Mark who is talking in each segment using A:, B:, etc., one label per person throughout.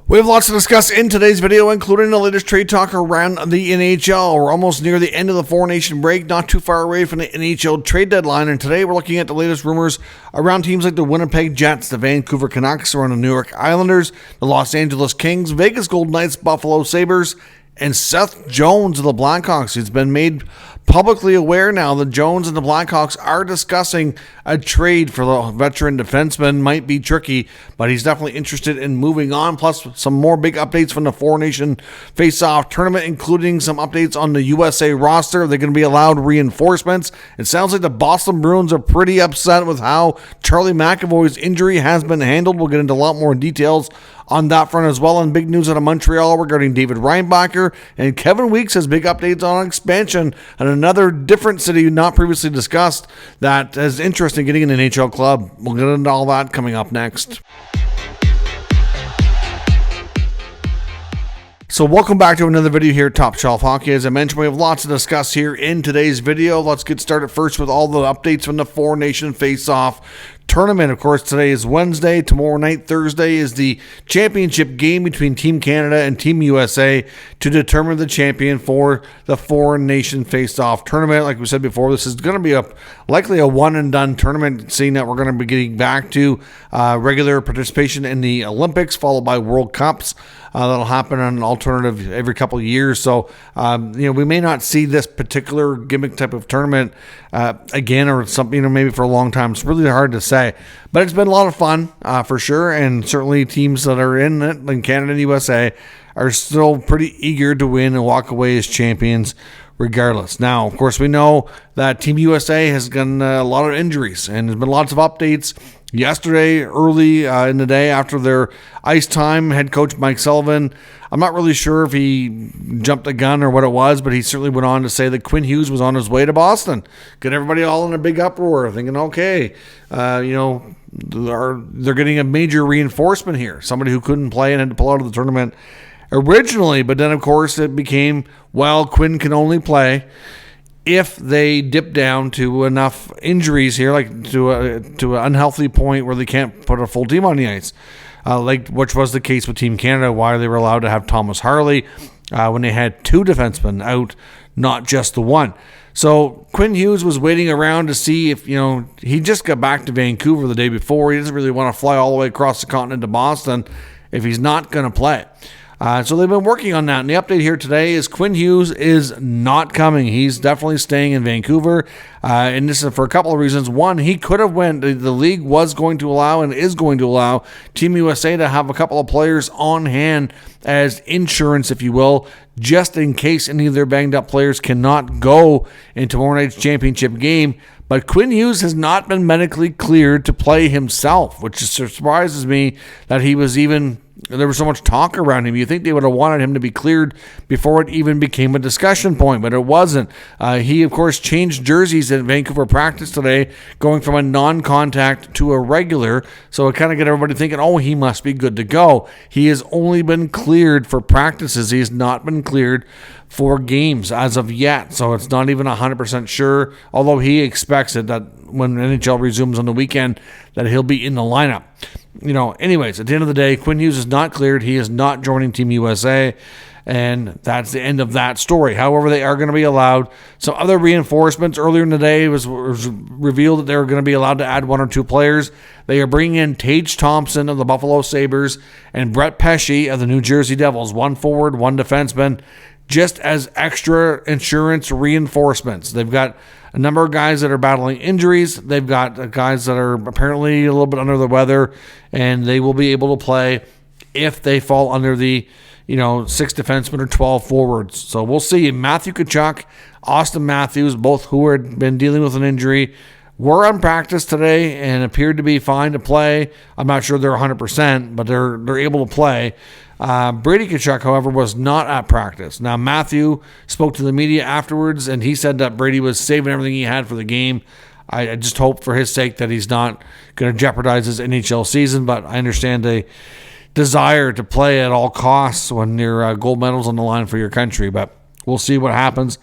A: We have lots to discuss in today's video, including the latest trade talk around the NHL. We're almost near the end of the four-nation break, not too far away from the NHL trade deadline, and today we're looking at the latest rumors around teams like the Winnipeg Jets, the Vancouver Canucks, around the New York Islanders, the Los Angeles Kings, Vegas Golden Knights, Buffalo Sabres, and Seth Jones of the Blackhawks. He's been made publicly aware now that Jones and the Blackhawks are discussing a trade for the veteran defenseman. Might be tricky, but he's definitely interested in moving on. Plus, some more big updates from the four-nation face-off tournament, including some updates on the USA roster. They're going to be allowed reinforcements. It sounds like the Boston Bruins are pretty upset with how Charlie McAvoy's injury has been handled. We'll get into a lot more details on that front as well. And big news out of Montreal regarding David Reinbacher, and Kevin Weeks has big updates on expansion and another different city not previously discussed that is interesting getting an NHL club. We'll get into all that coming up next. So welcome back to another video here at Top Shelf Hockey. As I mentioned, we have lots to discuss here in today's video. Let's get started first with all the updates from the four-nation face-off tournament. Of course, today is Wednesday. Tomorrow night, Thursday, is the championship game between Team Canada and Team USA to determine the champion for the four-nation face-off tournament. Like we said before, this is going to be likely a one-and-done tournament, seeing that we're going to be getting back to regular participation in the Olympics, followed by World Cups. That'll happen on an alternative every couple of years. So, we may not see this particular gimmick type of tournament again, or something, maybe for a long time. It's really hard to say, but it's been a lot of fun for sure. And certainly teams that are in it, like Canada and USA, are still pretty eager to win and walk away as champions regardless. Now, of course, we know that Team USA has gotten a lot of injuries, and there's been lots of updates. Yesterday, early in the day after their ice time, head coach Mike Sullivan, I'm not really sure if he jumped the gun or what it was, but he certainly went on to say that Quinn Hughes was on his way to Boston. Get everybody all in a big uproar, thinking, okay, they're getting a major reinforcement here. Somebody who couldn't play and had to pull out of the tournament originally, but then, of course, it became, well, Quinn can only play if they dip down to enough injuries here, like to an unhealthy point where they can't put a full team on the ice, which was the case with Team Canada, why they were allowed to have Thomas Harley when they had two defensemen out, not just the one. So Quinn Hughes was waiting around to see if, he just got back to Vancouver the day before. He doesn't really want to fly all the way across the continent to Boston if he's not going to play. So they've been working on that, and the update here today is Quinn Hughes is not coming. He's definitely staying in Vancouver, and this is for a couple of reasons. One, he could have went. The league was going to allow and is going to allow Team USA to have a couple of players on hand as insurance, if you will, just in case any of their banged-up players cannot go in tomorrow night's championship game. But Quinn Hughes has not been medically cleared to play himself, which surprises me that he was even... There was so much talk around him. You think they would have wanted him to be cleared before it even became a discussion point, but it wasn't. He, of course, changed jerseys at Vancouver practice today, going from a non-contact to a regular, so it kind of got everybody thinking, oh, he must be good to go. He has only been cleared for practices. He has not been cleared for games as of yet, so it's not even 100% sure, although he expects it that when NHL resumes on the weekend that he'll be in the lineup. Anyways, at the end of the day, Quinn Hughes is not cleared. He is not joining Team USA, and that's the end of that story. However, they are going to be allowed some other reinforcements. Earlier in the day, it was revealed that they were going to be allowed to add one or two players. They are bringing in Tage Thompson of the Buffalo Sabres and Brett Pesce of the New Jersey Devils, one forward, one defenseman, just as extra insurance reinforcements. They've got a number of guys that are battling injuries. They've got guys that are apparently a little bit under the weather, and they will be able to play if they fall under the 6 defensemen or 12 forwards. So we'll see. Matthew Tkachuk, Austin Matthews, both who had been dealing with an injury, were on practice today and appeared to be fine to play. I'm not sure they're 100%, but they're able to play. Brady Tkachuk, however, was not at practice. Now, Matthew spoke to the media afterwards, and he said that Brady was saving everything he had for the game. I just hope for his sake that he's not going to jeopardize his NHL season, but I understand the desire to play at all costs when your gold medal's on the line for your country, but we'll see what happens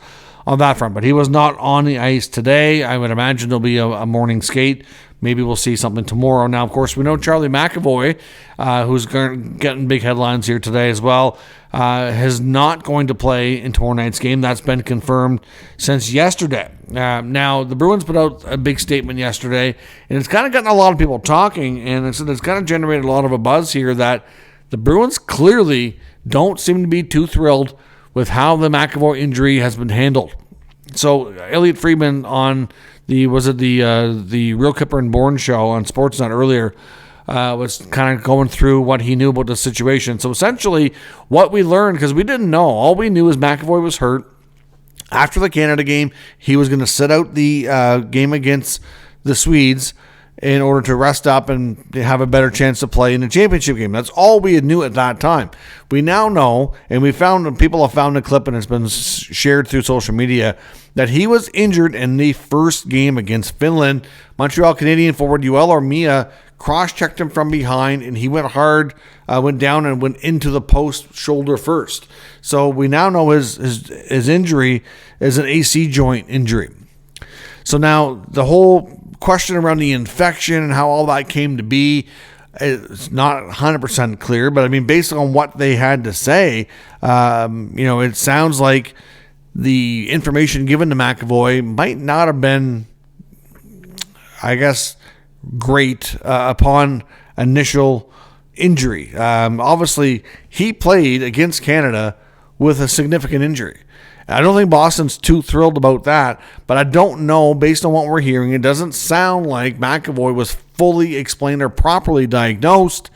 A: on that front. But he was not on the ice today. I would imagine there'll be a morning skate maybe we'll see something tomorrow. Now, of course, we know Charlie McAvoy, who's getting big headlines here today as well, is not going to play in tomorrow night's game. That's been confirmed since yesterday. Now, the Bruins put out a big statement yesterday, and it's kind of gotten a lot of people talking, and it's kind of generated a lot of a buzz here that the Bruins clearly don't seem to be too thrilled with how the McAvoy injury has been handled. So, Elliot Friedman on the Real Kipper and Bourne show on Sportsnet earlier was kind of going through what he knew about the situation. So, essentially, what we learned, because we didn't know, all we knew is McAvoy was hurt. After the Canada game, he was going to sit out the game against the Swedes in order to rest up and have a better chance to play in the championship game. That's all we knew at that time. We now know, and people have found a clip and it's been shared through social media, that he was injured in the first game against Finland. Montreal Canadian forward Yoel Armia cross-checked him from behind, and he went hard, went down and went into the post shoulder first. So we now know his injury is an AC joint injury. So now the whole question around the infection and how all that came to be is not 100% clear, but I mean, based on what they had to say, it sounds like the information given to McAvoy might not have been, I guess, great upon initial injury. Obviously, he played against Canada with a significant injury. I don't think Boston's too thrilled about that, but I don't know, based on what we're hearing, it doesn't sound like McAvoy was fully explained or properly diagnosed,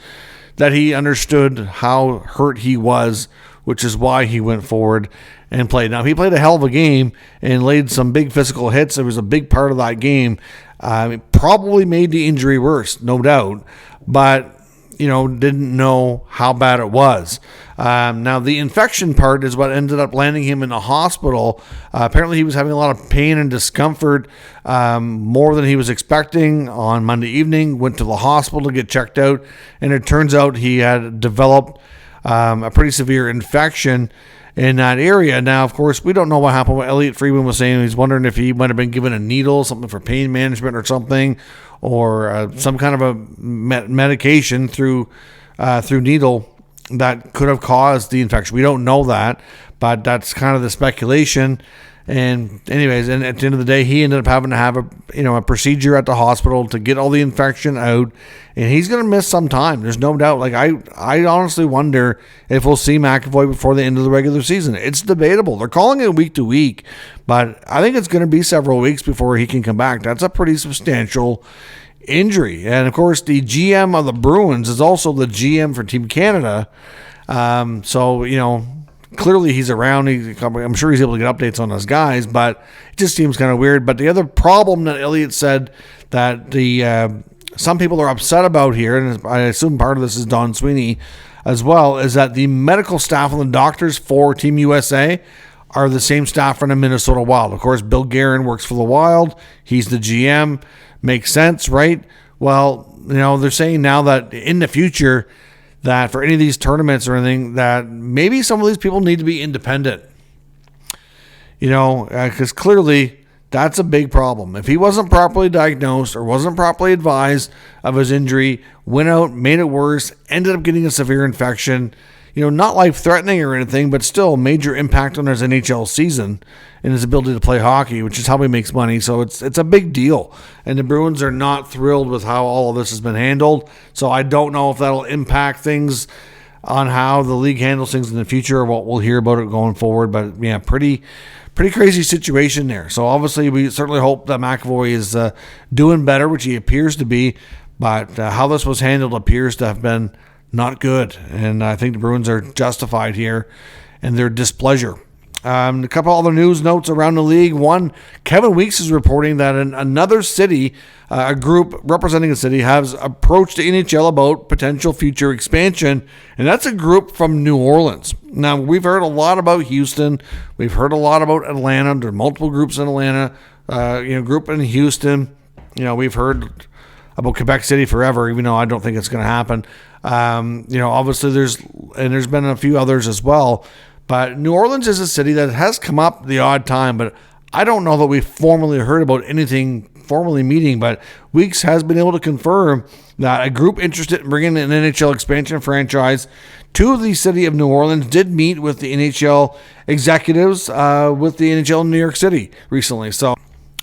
A: that he understood how hurt he was, which is why he went forward and played. Now, he played a hell of a game and laid some big physical hits. It was a big part of that game. It probably made the injury worse, no doubt, but didn't know how bad it was. Now, the infection part is what ended up landing him in the hospital. Apparently, he was having a lot of pain and discomfort, more than he was expecting on Monday evening. Went to the hospital to get checked out, and it turns out he had developed a pretty severe infection in that area. Now, of course, we don't know what happened. What Elliot Friedman was saying, he's wondering if he might have been given a needle, something for pain management or something, or some kind of a medication through needle that could have caused the infection. We don't know that, but that's kind of the speculation. And anyways, and at the end of the day, he ended up having to have a procedure at the hospital to get all the infection out, and he's going to miss some time. There's no doubt. Like, I honestly wonder if we'll see McAvoy before the end of the regular season. It's debatable. They're calling it week to week, but I think it's going to be several weeks before he can come back. That's a pretty substantial injury. And of course, the GM of the Bruins is also the GM for Team Canada. So, clearly he's around. I'm sure he's able to get updates on those guys, but it just seems kind of weird. But the other problem that Elliot said that some people are upset about here, and I assume part of this is Don Sweeney as well, is that the medical staff and the doctors for Team USA are the same staff from the Minnesota Wild. Of course, Bill Guerin works for the Wild. He's the GM. Makes sense, right? Well, they're saying now that in the future, that for any of these tournaments or anything, that maybe some of these people need to be independent. Because clearly that's a big problem. If he wasn't properly diagnosed or wasn't properly advised of his injury, went out, made it worse, ended up getting a severe infection, not life-threatening or anything, but still a major impact on his NHL season and his ability to play hockey, which is how he makes money. So it's a big deal. And the Bruins are not thrilled with how all of this has been handled. So I don't know if that'll impact things on how the league handles things in the future or what we'll hear about it going forward. But, yeah, pretty crazy situation there. So obviously we certainly hope that McAvoy is doing better, which he appears to be. But how this was handled appears to have been not good, and I think the Bruins are justified here in their displeasure. A couple other news notes around the league. One, Kevin Weeks is reporting that in another city, a group representing a city, has approached the NHL about potential future expansion, and that's a group from New Orleans. Now, we've heard a lot about Houston. We've heard a lot about Atlanta. There are multiple groups in Atlanta, group in Houston. We've heard about Quebec City forever, even though I don't think it's going to happen. Obviously there's been a few others as well, but New Orleans is a city that has come up the odd time, but I don't know that we've formally heard about anything formally meeting, but Weeks has been able to confirm that a group interested in bringing an NHL expansion franchise to the city of New Orleans did meet with the NHL executives with the NHL in New York City recently. So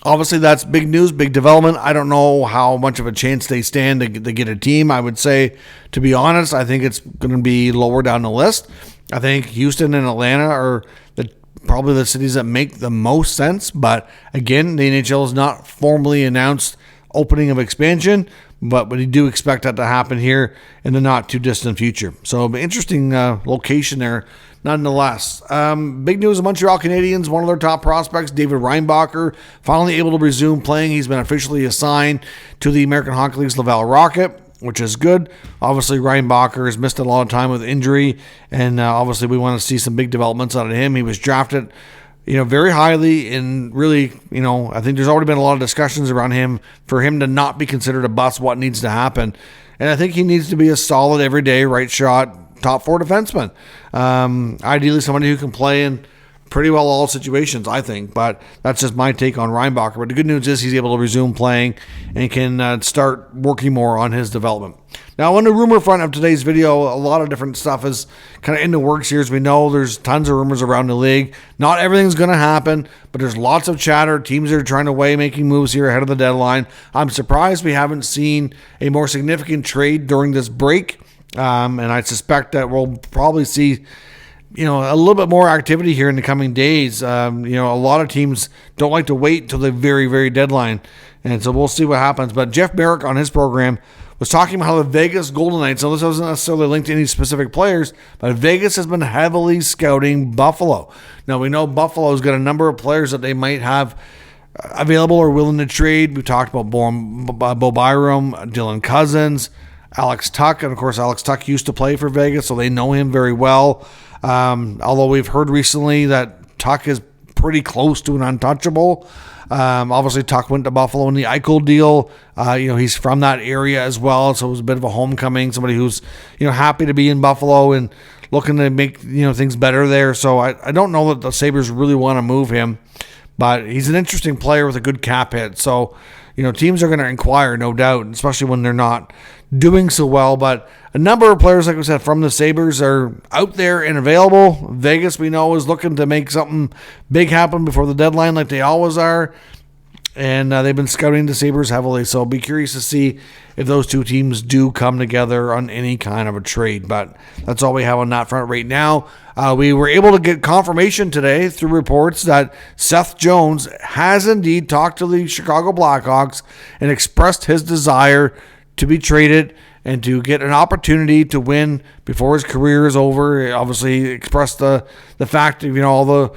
A: obviously that's big news, big development. I don't know how much of a chance they stand to get a team. I would say, to be honest, I think it's going to be lower down the list. I think Houston and Atlanta are probably the cities that make the most sense. But again, the NHL has not formally announced opening of expansion, but we do expect that to happen here in the not too distant future. So interesting location there nonetheless. Big news: the Montreal Canadiens, one of their top prospects, David Reinbacher, finally able to resume playing. He's been officially assigned to the American Hockey League's Laval Rocket, which is good. Obviously, Reinbacher has missed a lot of time with injury, and obviously we want to see some big developments out of him. He was drafted very highly, and really, I think there's already been a lot of discussions around him for him to not be considered a bust, what needs to happen. And I think he needs to be a solid, everyday, right shot, top four defenseman. Ideally, somebody who can play in pretty well all situations, I think. But that's just my take on Reinbacher. But the good news is he's able to resume playing and can start working more on his development. Now, on the rumor front of today's video, a lot of different stuff is kind of in the works here. As we know, there's tons of rumors around the league. Not everything's going to happen, but there's lots of chatter. Teams are trying to weigh making moves here ahead of the deadline. I'm surprised we haven't seen a more significant trade during this break. And I suspect that we'll probably see a little bit more activity here in the coming days. A lot of teams don't like to wait until the very, very deadline. And so we'll see what happens. But Jeff Merrick on his program was talking about how the Vegas Golden Knights, so this wasn't necessarily linked to any specific players, but Vegas has been heavily scouting Buffalo. Now, we know Buffalo's got a number of players that they might have available or willing to trade. We talked about Bo Byram, Dylan Cousins, Alex Tuch, and of course Alex Tuch used to play for Vegas, so they know him very well. Although we've heard recently that Tuch is pretty close to an untouchable. Obviously, Tuch went to Buffalo in the Eichel deal. He's from that area as well, so it was a bit of a homecoming. Somebody who's happy to be in Buffalo and looking to make things better there. So I don't know that the Sabres really want to move him, but he's an interesting player with a good cap hit. So teams are going to inquire, no doubt, especially when they're not doing so well. But a number of players, like I said, from the Sabres are out there and available. Vegas, we know, is looking to make something big happen before the deadline, like they always are. And they've been scouting the Sabres heavily. So I'll be curious to see if those two teams do come together on any kind of a trade. But that's all we have on that front right now. We were able to get confirmation today through reports that Seth Jones has indeed talked to the Chicago Blackhawks and expressed his desire to be traded and to get an opportunity to win before his career is over. Obviously, he expressed the fact of all the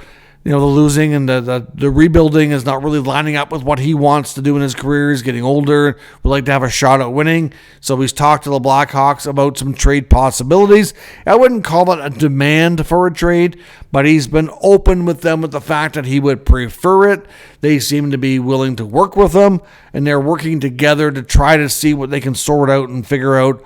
A: losing and the rebuilding is not really lining up with what he wants to do in his career. He's getting older, would like to have a shot at winning. So he's talked to the Blackhawks about some trade possibilities. I wouldn't call it a demand for a trade, but he's been open with them with the fact that he would prefer it. They seem to be willing to work with him, and they're working together to try to see what they can sort out and figure out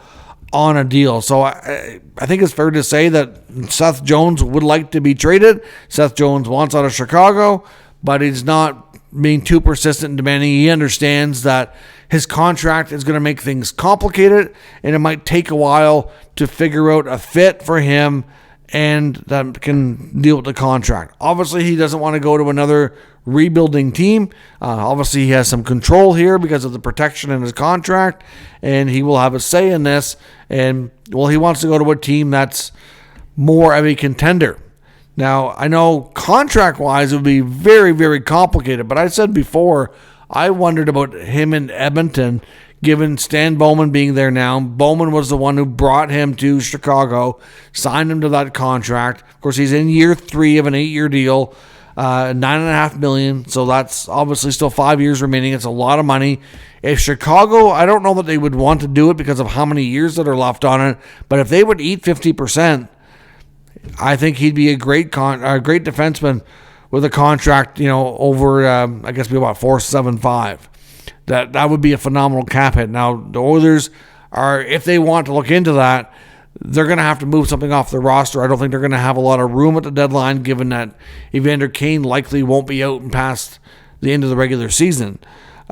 A: on a deal. So I think it's fair to say that Seth Jones would like to be traded. Seth Jones wants out of Chicago, but he's not being too persistent and demanding. He understands that his contract is going to make things complicated, and it might take a while to figure out a fit for him and that can deal with the contract. Obviously, he doesn't want to go to another rebuilding team. Obviously, he has some control here because of the protection in his contract, and he will have a say in this. And, well, he wants to go to a team that's more of a contender. Now, I know contract-wise it would be very, very complicated, but I said before, I wondered about him in Edmonton, given Stan Bowman being there now. Bowman was the one who brought him to Chicago, signed him to that contract. Of course, he's in year 3 of an 8-year deal, $9.5 million. So that's obviously still 5 years remaining. It's a lot of money. If Chicago, I don't know that they would want to do it because of how many years that are left on it. But if they would eat 50%, I think he'd be a great defenseman with a contract, over I guess be about $4.75. That would be a phenomenal cap hit. Now, the Oilers are, if they want to look into that, they're going to have to move something off the roster. I don't think they're going to have a lot of room at the deadline, given that Evander Kane likely won't be out and past the end of the regular season.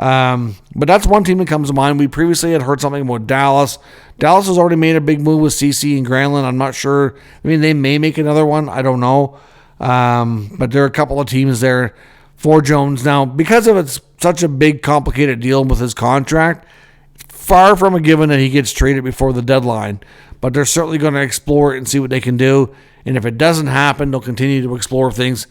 A: But that's one team that comes to mind. We previously had heard something about Dallas. Dallas has already made a big move with CC and Granlund. I'm not sure. I mean, they may make another one. I don't know. But there are a couple of teams there for Jones. Now, because of it's such a big, complicated deal with his contract, far from a given that he gets traded before the deadline. But they're certainly going to explore it and see what they can do. And if it doesn't happen, they'll continue to explore things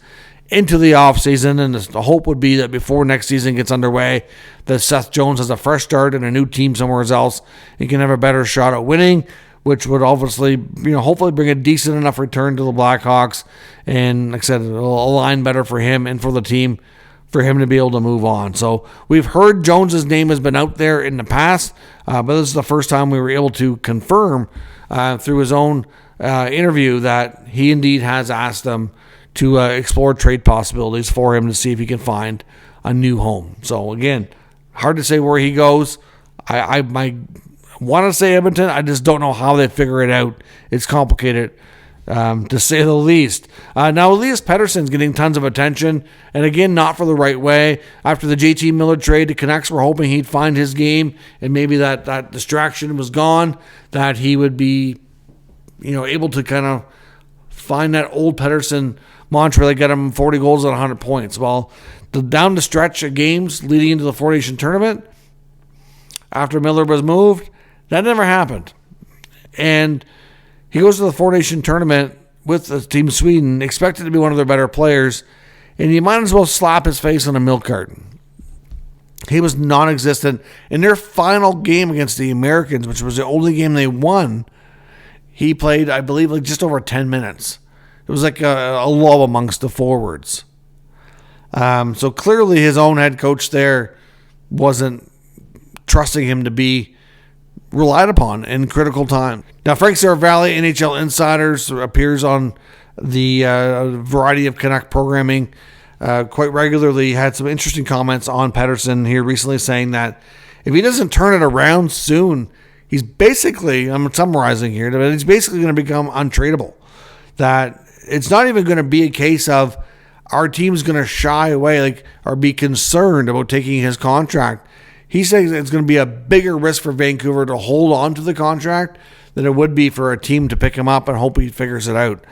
A: into the offseason, and the hope would be that before next season gets underway, that Seth Jones has a fresh start in a new team somewhere else and can have a better shot at winning, which would obviously, hopefully bring a decent enough return to the Blackhawks, and like I said, it'll align better for him and for the team for him to be able to move on. So we've heard Jones's name has been out there in the past, but this is the first time we were able to confirm through his own interview that he indeed has asked them to explore trade possibilities for him to see if he can find a new home. So again, hard to say where he goes. I want to say Edmonton. I just don't know how they figure it out. It's complicated, to say the least. Now, Elias Pettersson's getting tons of attention, and again, not for the right way. After the JT Miller trade, the Canucks were hoping he'd find his game, and maybe that distraction was gone, that he would be, able to kind of find that old Pettersson mantra that got him 40 goals and 100 points. Well, down the stretch of games leading into the Four Nation tournament, after Miller was moved, that never happened. And he goes to the Four Nation tournament with the team Sweden, expected to be one of their better players, and you might as well slap his face on a milk carton. He was non-existent. In their final game against the Americans, which was the only game they won, he played, I believe, just over 10 minutes. It was like a lull amongst the forwards. So clearly his own head coach there wasn't trusting him to be relied upon in critical time. Now, Frank Saravalli, NHL Insiders, appears on the variety of Canuck programming quite regularly. Had some interesting comments on Pettersson here recently, saying that if he doesn't turn it around soon, he's basically, I'm summarizing here, but he's basically going to become untradeable. That it's not even going to be a case of our team's going to shy away or be concerned about taking his contract. He says it's going to be a bigger risk for Vancouver to hold on to the contract than it would be for a team to pick him up and hope he figures it out.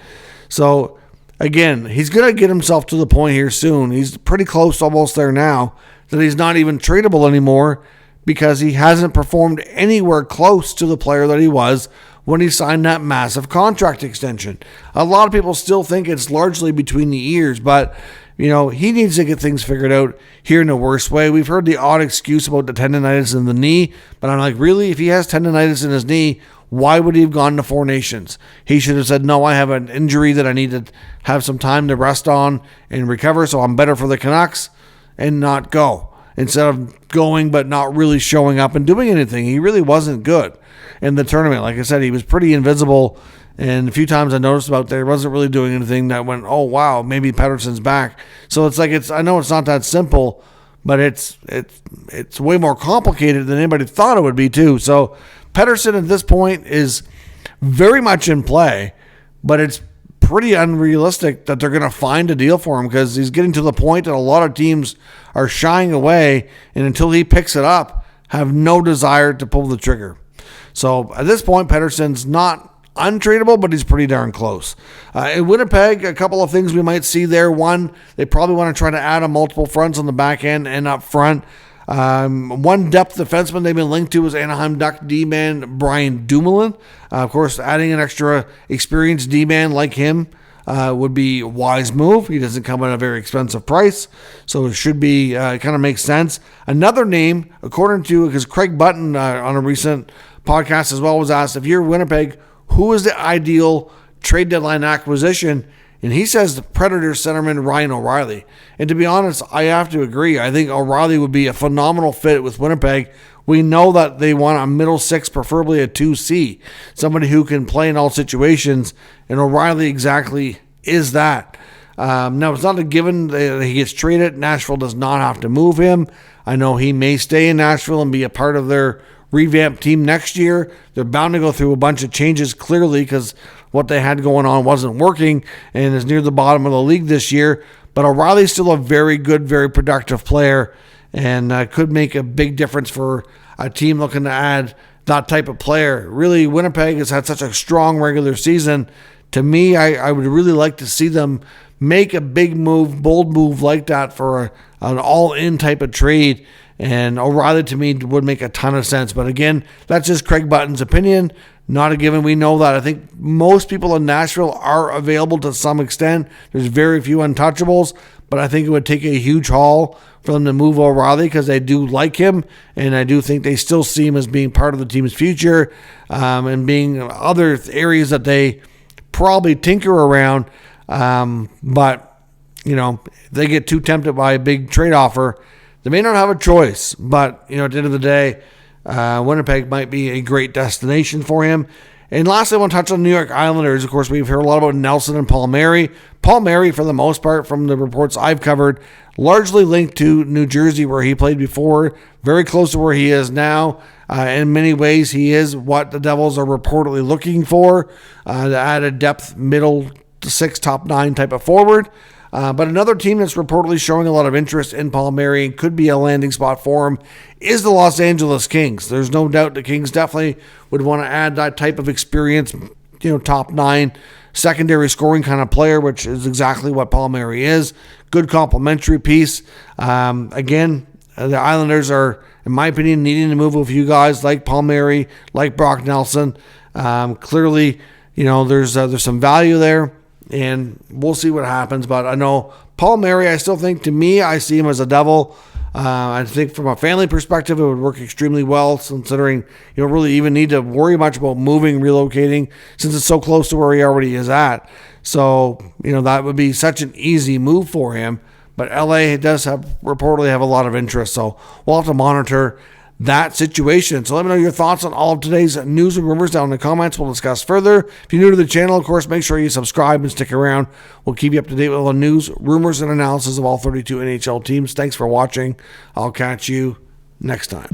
A: So, again, he's going to get himself to the point here soon. He's pretty close, almost there now, that he's not even tradable anymore because he hasn't performed anywhere close to the player that he was when he signed that massive contract extension. A lot of people still think it's largely between the ears, but he needs to get things figured out here in the worst way. We've heard the odd excuse about the tendonitis in the knee, but I'm like, really? If he has tendonitis in his knee, why would he have gone to Four Nations? He should have said, no, I have an injury that I need to have some time to rest on and recover, so I'm better for the Canucks, and not go. Instead of going but not really showing up and doing anything. He really wasn't good in the tournament. Like I said, he was pretty invisible, and a few times I noticed about there, he wasn't really doing anything that went, oh, wow, maybe Pettersson's back. So it's like, I know it's not that simple, but it's way more complicated than anybody thought it would be, too. So Pettersson at this point is very much in play, but it's pretty unrealistic that they're going to find a deal for him because he's getting to the point that a lot of teams are shying away, and until he picks it up, have no desire to pull the trigger. So at this point, Pettersson's not untradeable, but he's pretty darn close. In Winnipeg, a couple of things we might see there. One, they probably want to try to add a multiple fronts on the back end and up front. One depth defenseman they've been linked to is Anaheim Duck D-man Brian Dumoulin. Of course, adding an extra experienced D-man like him would be a wise move. He doesn't come at a very expensive price, so it should be kind of makes sense. Another name, according to, because Craig Button on a recent podcast as well was asked, if you're Winnipeg, who is the ideal trade deadline acquisition? And he says the Predators centerman Ryan O'Reilly. And to be honest, I have to agree. I think O'Reilly would be a phenomenal fit with Winnipeg. We know that they want a middle six, preferably a 2C, somebody who can play in all situations, and O'Reilly exactly is that. Now, it's not a given that he gets traded. Nashville does not have to move him. I know he may stay in Nashville and be a part of their revamped team next year. They're bound to go through a bunch of changes, clearly, because what they had going on wasn't working and is near the bottom of the league this year. But O'Reilly's still a very good, very productive player. and could make a big difference for a team looking to add that type of player. Really, Winnipeg has had such a strong regular season. To me, I would really like to see them make a big move, bold move like that for an all-in type of trade. And O'Reilly, to me, would make a ton of sense. But again, that's just Craig Button's opinion. Not a given. We know that. I think most people in Nashville are available to some extent. There's very few untouchables. But I think it would take a huge haul for them to move O'Reilly because they do like him. And I do think they still see him as being part of the team's future and being other areas that they probably tinker around. But, if they get too tempted by a big trade offer, they may not have a choice. But, at the end of the day, Winnipeg might be a great destination for him. And lastly, I want to touch on the New York Islanders. Of course, we've heard a lot about Nelson and Palmieri. Palmieri, for the most part, from the reports I've covered, largely linked to New Jersey, where he played before, very close to where he is now. In many ways, he is what the Devils are reportedly looking for, to add a depth middle to 6, top 9 type of forward. But another team that's reportedly showing a lot of interest in Palmieri and could be a landing spot for him is the Los Angeles Kings. There's no doubt the Kings definitely would want to add that type of experience, top 9 secondary scoring kind of player, which is exactly what Palmieri is. Good complementary piece. Again, the Islanders are, in my opinion, needing to move a few guys like Palmieri, like Brock Nelson. Clearly, there's some value there. And we'll see what happens. But I know Palmieri, I still think, to me, I see him as a Devil. I think from a family perspective, it would work extremely well, considering you don't really even need to worry much about moving, relocating, since it's so close to where he already is at. So, that would be such an easy move for him. But LA does reportedly have a lot of interest. So we'll have to monitor that situation. So let me know your thoughts on all of today's news and rumors down in the comments. We'll discuss further. If you're new to the channel, of course, make sure you subscribe and stick around. We'll keep you up to date with all the news, rumors, and analysis of all 32 NHL teams. Thanks for watching. I'll catch you next time.